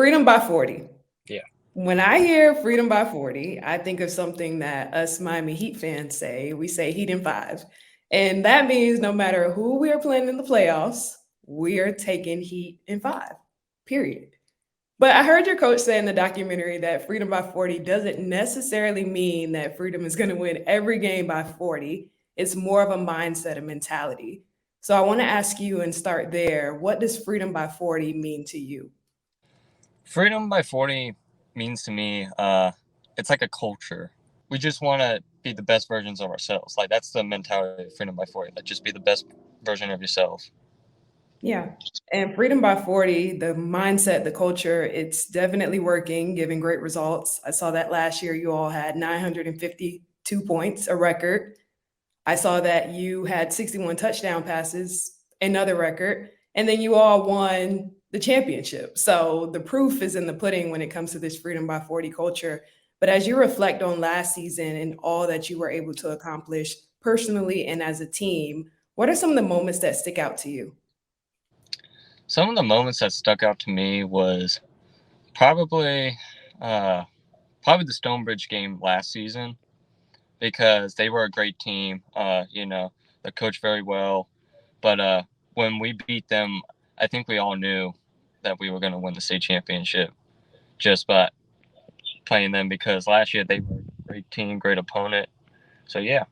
Freedom by 40. Yeah. When I hear freedom by 40, I think of something that us Miami Heat fans say. We say Heat in five. And that means no matter who we are playing in the playoffs, we are taking Heat in five, period. But I heard your coach say in the documentary that freedom by 40 doesn't necessarily mean that freedom is going to win every game by 40. It's more of a mindset, a mentality. So I want to ask you and start there. What does freedom by 40 mean to you? Freedom by 40 means to me, it's like a culture. We just want to be the best versions of ourselves. Like, that's the mentality of Freedom by 40. Like, just be the best version of yourself. Yeah. And Freedom by 40, the mindset, the culture, it's definitely working, giving great results. I saw that last year you all had 952 points, a record. I saw that you had 61 touchdown passes, another record. And then you all won the championship. So the proof is in the pudding when it comes to this Freedom by 40 culture. But as you reflect on last season and all that you were able to accomplish personally and as a team, what are some of the moments that stick out to you? Some of the moments that stuck out to me was probably, uh, probably the Stonebridge game last season because they were a great team. They coached very well. But when we beat them, I think we all knew that we were going to win the state championship just by playing them because last year they were a great team, great opponent. So yeah,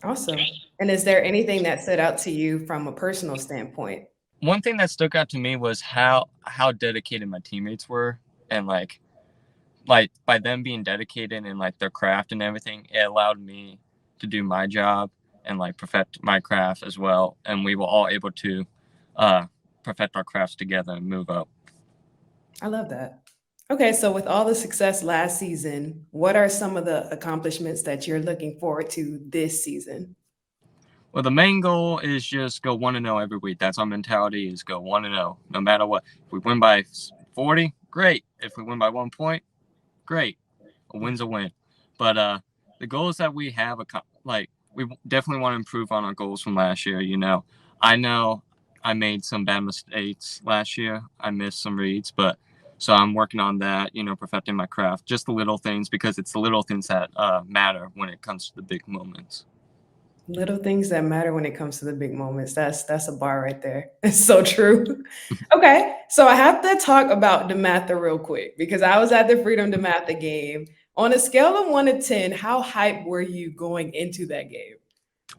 Awesome. And is there anything that stood out to you from a personal standpoint? one thing that stuck out to me was how dedicated my teammates were, and like by them being dedicated and like their craft and everything, it allowed me to do my job and like perfect my craft as well, and we were all able to uh, perfect our crafts together and move up. I love that. Okay, so with all the success last season, what are some of the accomplishments that you're looking forward to this season? Well, the main goal is just go 1-0 every week. That's our mentality: is go 1-0 no matter what. If we win by 40, great. If we win by 1 point, great. A win's a win. But the goals that we have, like we definitely want to improve on our goals from last year. I know I made some bad mistakes last year. I missed some reads, but so I'm working on that. Perfecting my craft. Just the little things, because it's the little things that matter when it comes to the big moments. Little things that matter when it comes to the big moments. That's a bar right there. It's so true. Okay, so I have to talk about DeMatha real quick because I was at the Freedom DeMatha game. On a scale of 1 to 10, how hyped were you going into that game?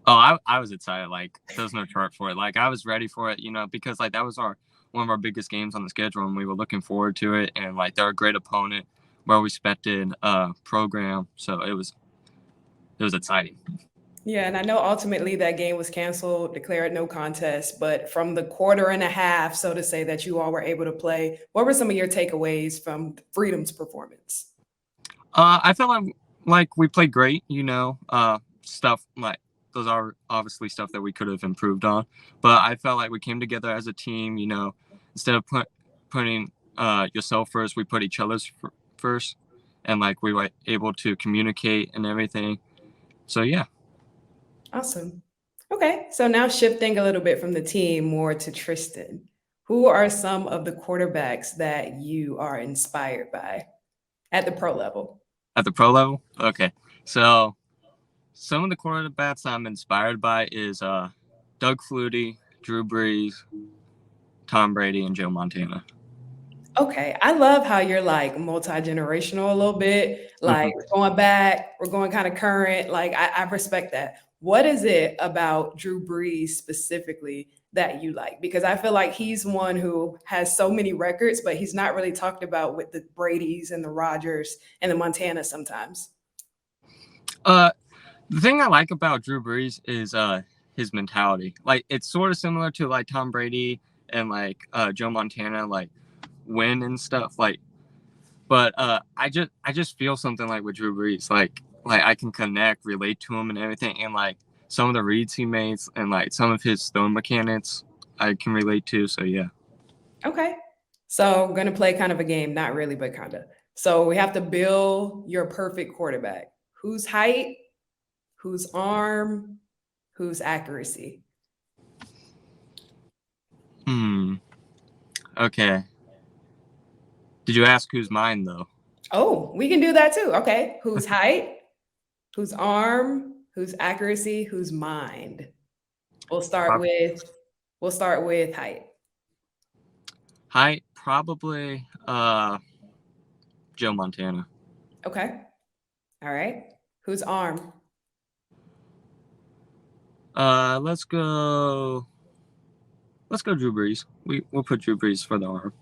Oh, I was excited. Like, there's no chart for it. Like, I was ready for it, because like that was our one of our biggest games on the schedule, and we were looking forward to it. And like, they're a great opponent, well respected program, so it was exciting. Yeah, and I know ultimately that game was canceled, declared no contest, but from the quarter and a half, so to say, that you all were able to play, what were some of your takeaways from Freedom's performance? I felt like we played great. Stuff like those are obviously stuff that we could have improved on, but I felt like we came together as a team. Instead of putting yourself first, we put each other's first, and like we were able to communicate and everything. So yeah. Awesome. Okay, so now shifting a little bit from the team more to Tristan. Who are some of the quarterbacks that you are inspired by at the pro level? At the pro level, okay. So some of the quarterbacks I'm inspired by is Doug Flutie, Drew Brees, Tom Brady, and Joe Montana. Okay, I love how you're like multi-generational a little bit, like Hmm. we're going back, we're going kind of current. Like I respect that. What is it about Drew Brees specifically that you like? Because I feel like he's one who has so many records, but he's not really talked about with the Bradys and the Rogers and the Montana sometimes. Uh, the thing I like about Drew Brees is his mentality. Like, it's sort of similar to like Tom Brady and like Joe Montana, like win and stuff. Like, but I just feel something like with Drew Brees, like I can connect, relate to him and everything, and like some of the reads he makes and like some of his throwing mechanics I can relate to. So yeah. Okay. So I'm gonna play kind of a game, not really, but kind of. So we have to build your perfect quarterback. Whose height, whose arm, whose accuracy. Hmm. Okay. Did you ask who's mine though? Oh, we can do that too. Okay. Whose height? Whose arm? Whose accuracy? Whose mind? We'll start with height. Height, probably Joe Montana. Okay. All right. Whose arm? Let's go Drew Brees. We'll put Drew Brees for the arm.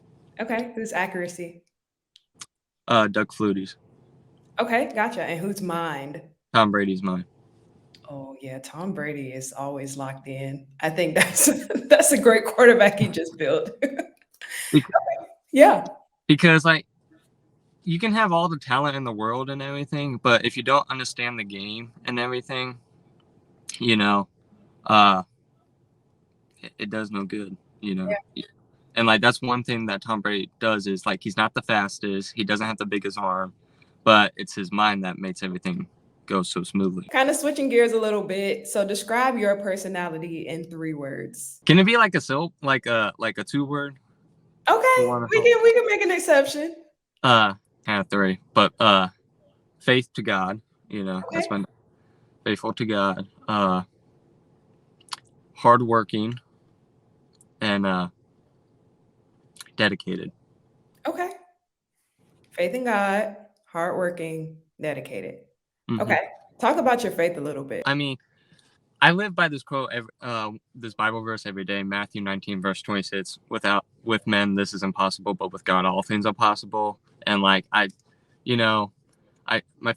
Okay. Whose accuracy? Doug Flutie's. Okay, gotcha. And whose mind? Tom Brady's mine. Oh yeah, Tom Brady is always locked in. I think that's a great quarterback he just built. Yeah. Because like you can have all the talent in the world and everything, but if you don't understand the game and everything, you know, it does no good, you know. Yeah. And like that's one thing that Tom Brady does is like he's not the fastest, he doesn't have the biggest arm, but it's his mind that makes everything go so smoothly. Kind of switching gears a little bit. So describe your personality in 3 words. Can it be like a 2-word? Okay, we can make an exception. Kind of 3, but faith to God, you know, that's my faithful to God, hardworking, and dedicated. Okay. Faith in God, hardworking, dedicated. Mm-hmm. Okay. Talk about your faith a little bit. I mean, I live by this quote, this Bible verse every day, Matthew 19, verse 26, with men, this is impossible, but with God, all things are possible. And like, my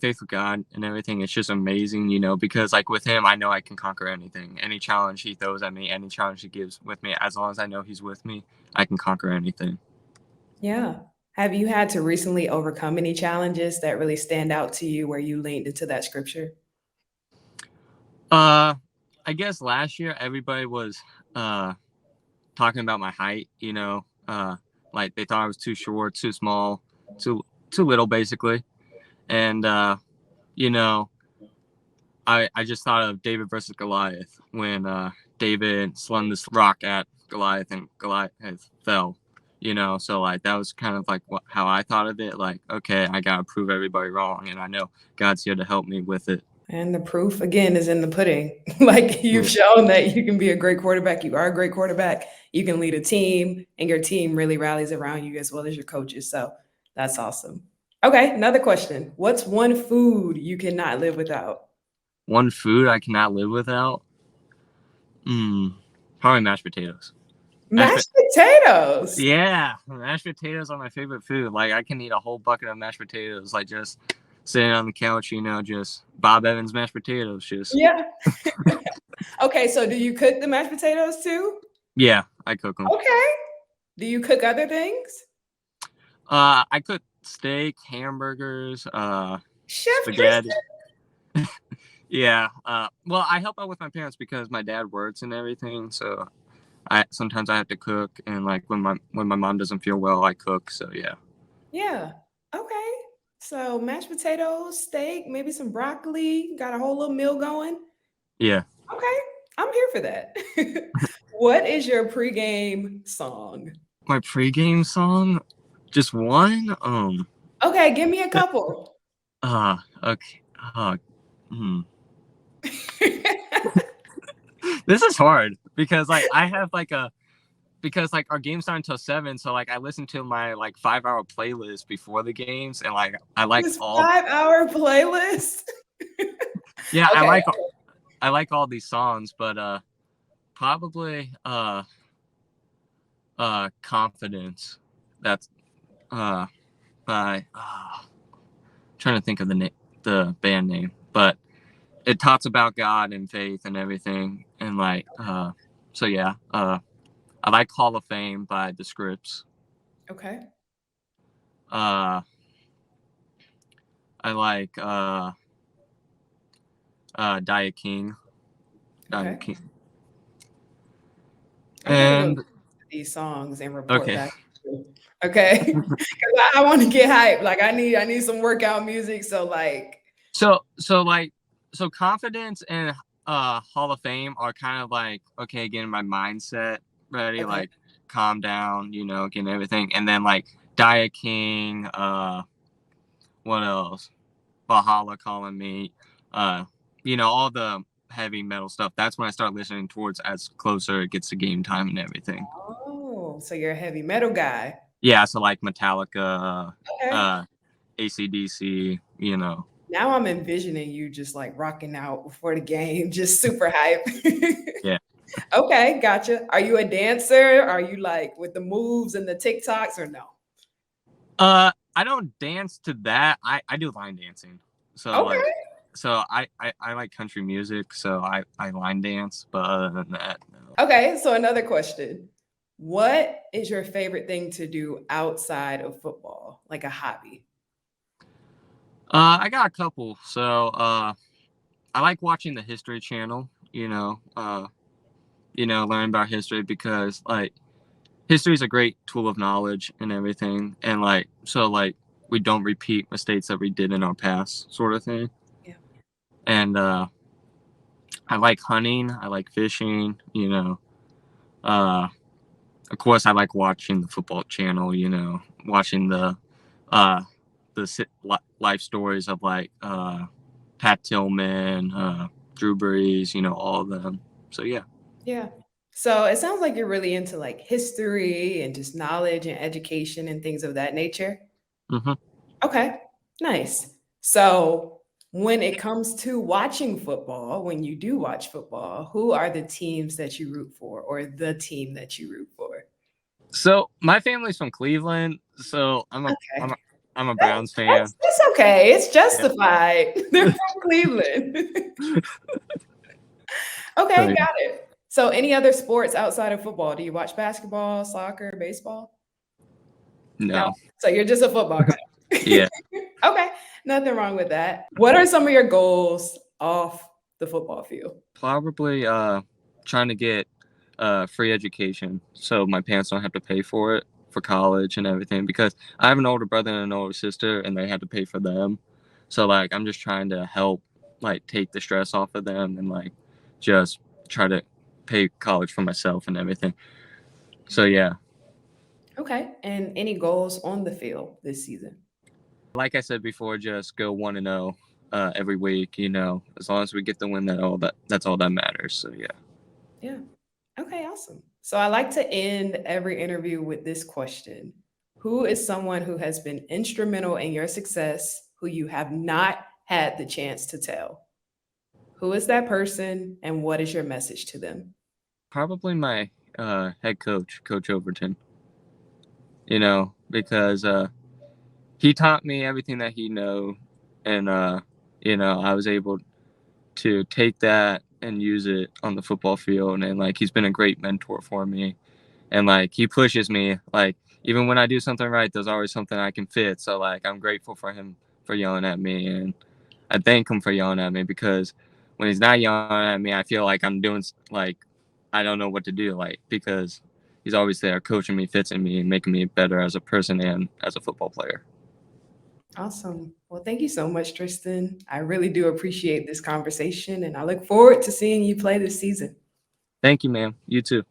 faith with God and everything, it's just amazing, you know, because like with him, I know I can conquer anything, any challenge he throws at me, any challenge he gives with me, as long as I know he's with me, I can conquer anything. Yeah. Have you had to recently overcome any challenges that really stand out to you where you leaned into that scripture? I guess last year everybody was talking about my height, you know, like they thought I was too short, too small, too little basically. And you know, I just thought of David versus Goliath when David slung this rock at Goliath and Goliath fell, you know. So like that was kind of like how I thought of it, like, okay, I gotta prove everybody wrong, and I know God's here to help me with it. And the proof again is in the pudding. Like you've shown that you can be a great quarterback. You are a great quarterback. You can lead a team, and your team really rallies around you as well as your coaches. So that's awesome. Okay, another question. What's one food you cannot live without? One food I cannot live without? Probably mashed potatoes. Mashed potatoes. Yeah, mashed potatoes are my favorite food. Like I can eat a whole bucket of mashed potatoes, like just sitting on the couch, you know, just Bob Evans mashed potatoes, just Yeah. Okay, so do you cook the mashed potatoes too? Yeah, I cook them. Okay. Do you cook other things? I cook steak, hamburgers, Chef spaghetti. Tristan? Yeah. Well, I help out with my parents because my dad works and everything, so sometimes I have to cook, and like when my mom doesn't feel well, I cook. So yeah. Yeah. Okay. So mashed potatoes, steak, maybe some broccoli, got a whole little meal going. Yeah. Okay. I'm here for that. What is your pregame song? My pregame song? Just one? Okay, give me a couple. Okay. This is hard because like I have because like our games aren't until 7, so like I listen to my like 5-hour playlist before the games, and like I like This all 5-hour playlist. Yeah, Okay. I like all these songs, but probably Confidence. That's by trying to think of the band name, but it talks about God and faith and everything, and like so yeah, I like Hall of Fame by The Scripts. Okay. I like Diet King. Okay. King. I'm gonna go And listen to these songs and report okay. back. Okay. Because I want to get hyped. Like I need some workout music. So like So Confidence and Hall of Fame are kind of like, okay, getting my mindset ready, okay. like calm down, you know, getting everything. And then like Diet King, what else? Valhalla calling me, all the heavy metal stuff. That's when I start listening towards as closer it gets to game time and everything. Oh, so you're a heavy metal guy. Yeah, so like Metallica, Okay. AC/DC, Now I'm envisioning you just like rocking out before the game, just super hype. Yeah. Okay, gotcha. Are you a dancer? Are you like with the moves and the TikToks or no? I don't dance to that. I do line dancing. So Okay. like, I like country music, so I line dance. But other than that, no. Okay, so another question. What is your favorite thing to do outside of football, like a hobby? I got a couple. So I like watching the History Channel. Learn about history because like history is a great tool of knowledge and everything, and like we don't repeat mistakes that we did in our past, sort of thing. Yeah. And I like hunting. I like fishing. Uh, of course, I like watching the football channel. Watching uh, life stories of like Pat Tillman, Drew Brees. All of them. So yeah. Yeah. So it sounds like you're really into like history and just knowledge and education and things of that nature. hmm Okay, nice. So when it comes to watching football, when you do watch football, who are the teams that you root for or the team that you root for? So my family's from Cleveland, so Okay. I'm a Browns fan. That's okay. It's Yeah. justified. They're from Cleveland. Okay, So, yeah. got it. So any other sports outside of football? Do you watch basketball, soccer, baseball? No. No. So you're just a football guy. Yeah. Okay, nothing wrong with that. What are some of your goals off the football field? Probably trying to get free education so my parents don't have to pay for it for college and everything, because I have an older brother and an older sister and they had to pay for them. So like I'm just trying to help like take the stress off of them and like just try to pay college for myself and everything. So yeah. Okay, and any goals on the field this season? Like I said before, just go 1-0 every week, as long as we get the win, that's all that matters. So yeah. Yeah. Okay, awesome. So I like to end every interview with this question. Who is someone who has been instrumental in your success who you have not had the chance to tell? Who is that person and what is your message to them? Probably my head coach, Coach Overton, because he taught me everything that he know, and I was able to take that and use it on the football field, and like he's been a great mentor for me, and like he pushes me, like even when I do something right, there's always something I can fit. So like I'm grateful for him for yelling at me, and I thank him for yelling at me, because when he's not yelling at me, I feel like I'm doing like I don't know what to do, like because he's always there coaching me, fixing me, and making me better as a person and as a football player. Awesome. Well, thank you so much, Tristan. I really do appreciate this conversation and I look forward to seeing you play this season. Thank you, ma'am. You too.